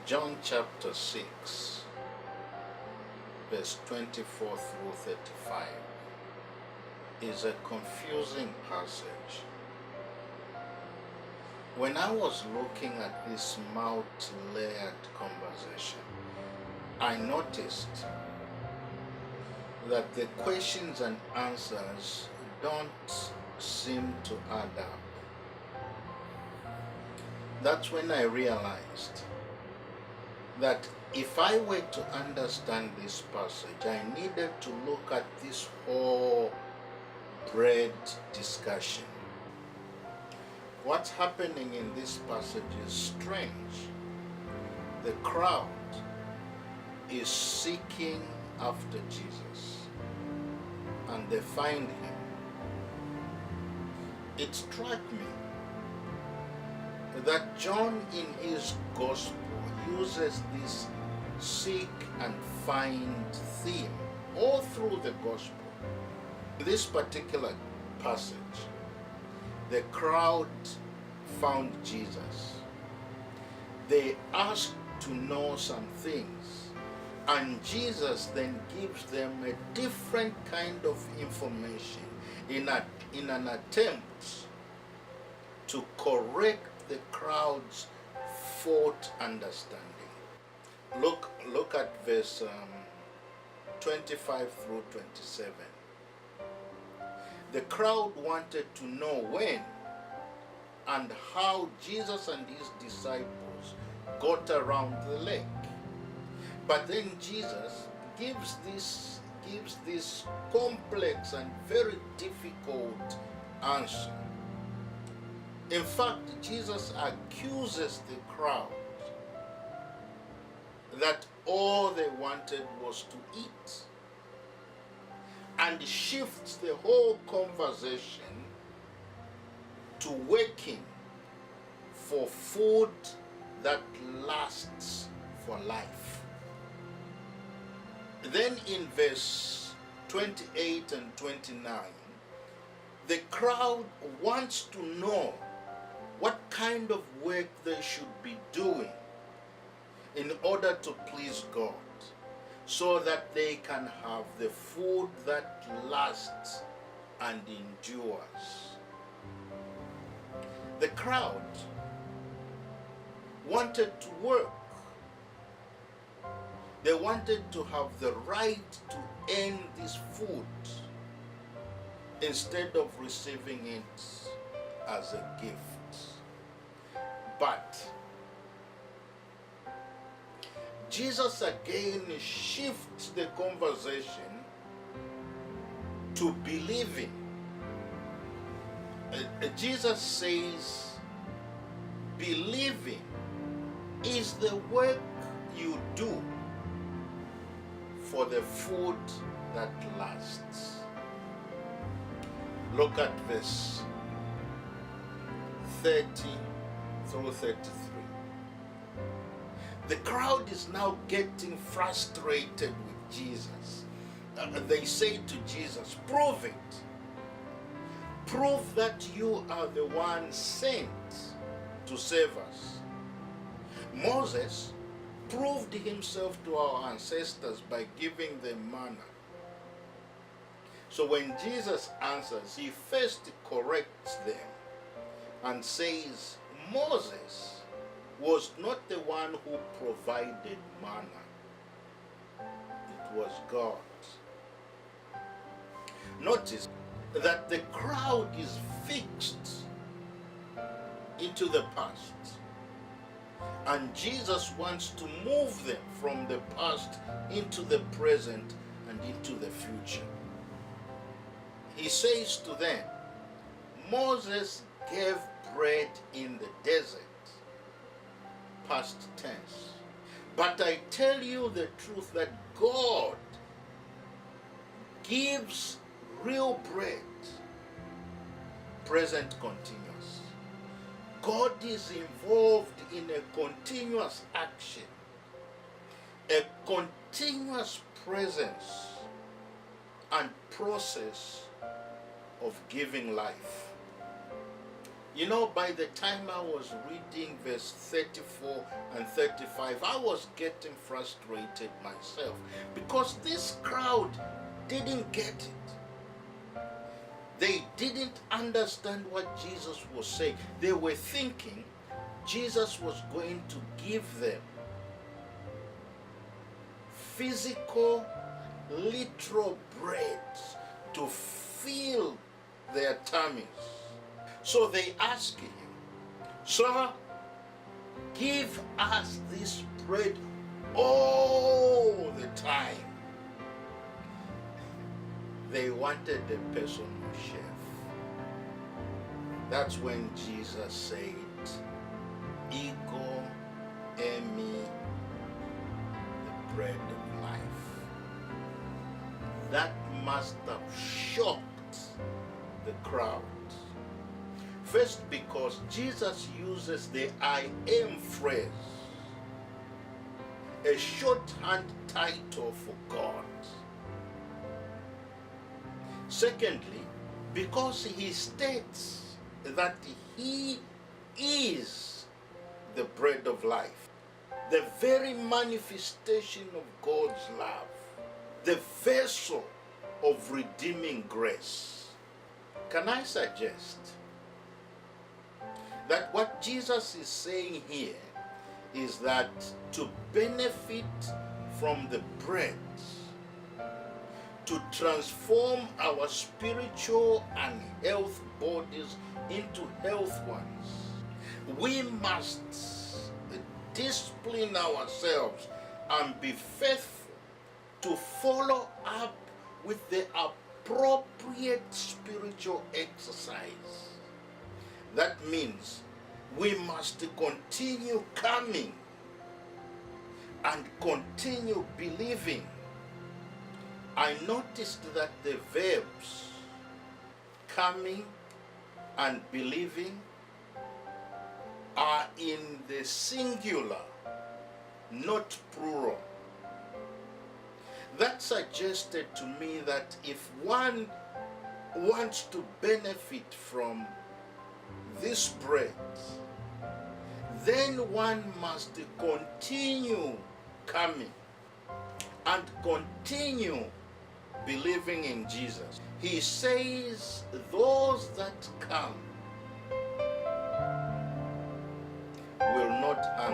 John chapter 6, verse 24 through 35 is a confusing passage. When I was looking at this multi-layered conversation, I noticed that the questions and answers don't seem to add up. That's when I realized that if I were to understand this passage, I needed to look at this whole bread discussion. What's happening in this passage is strange. The crowd is seeking after Jesus, and they find him. It struck me that John in his gospel uses this seek and find theme all through the gospel. In this particular passage, the crowd found Jesus. They asked to know some things, and Jesus then gives them a different kind of information in an attempt to correct the crowd's fault understanding. Look at verse 25 through 27. The crowd wanted to know when and how Jesus and his disciples got around the lake. But then Jesus gives this complex and very difficult answer. In fact, Jesus accuses the crowd that all they wanted was to eat, and shifts the whole conversation to working for food that lasts for life. Then in verse 28 and 29, the crowd wants to know what kind of work they should be doing in order to please God, so that they can have the food that lasts and endures. The crowd wanted to work. They wanted to have the right to earn this food instead of receiving it as a gift. But Jesus again shifts the conversation to believing. Jesus says, believing is the work you do for the food that lasts. Look at verse 30 through 33. The crowd is now getting frustrated with Jesus. They say to Jesus, prove it. Prove that you are the one sent to save us. Moses proved himself to our ancestors by giving them manna. So when Jesus answers, he first corrects them and says, Moses was not the one who provided manna. It was God. Notice that the crowd is fixed into the past, and Jesus wants to move them from the past into the present and into the future. He says to them, Moses gave bread in the desert, past tense. But I tell you the truth that God gives real bread, present continuous. God is involved in a continuous action, a continuous presence and process of giving life. You know, by the time I was reading verse 34 and 35, I was getting frustrated myself because this crowd didn't get it. They didn't understand what Jesus was saying. They were thinking Jesus was going to give them physical, literal bread to fill their tummies. So they asked him, "Sir, give us this bread all the time." They wanted a personal chef. That's when Jesus said, "Ego eimi," the bread of life. That must have shocked the crowd. First, because Jesus uses the "I am" phrase, a shorthand title for God. Secondly, because he states that he is the bread of life, the very manifestation of God's love, the vessel of redeeming grace. Can I suggest that what Jesus is saying here is that to benefit from the bread, to transform our spiritual and health bodies into health ones, we must discipline ourselves and be faithful to follow up with the appropriate spiritual exercise. That means we must continue coming and continue believing. I noticed that the verbs coming and believing are in the singular, not plural. That suggested to me that if one wants to benefit from this bread, then one must continue coming and continue believing in Jesus. He says those that come will not have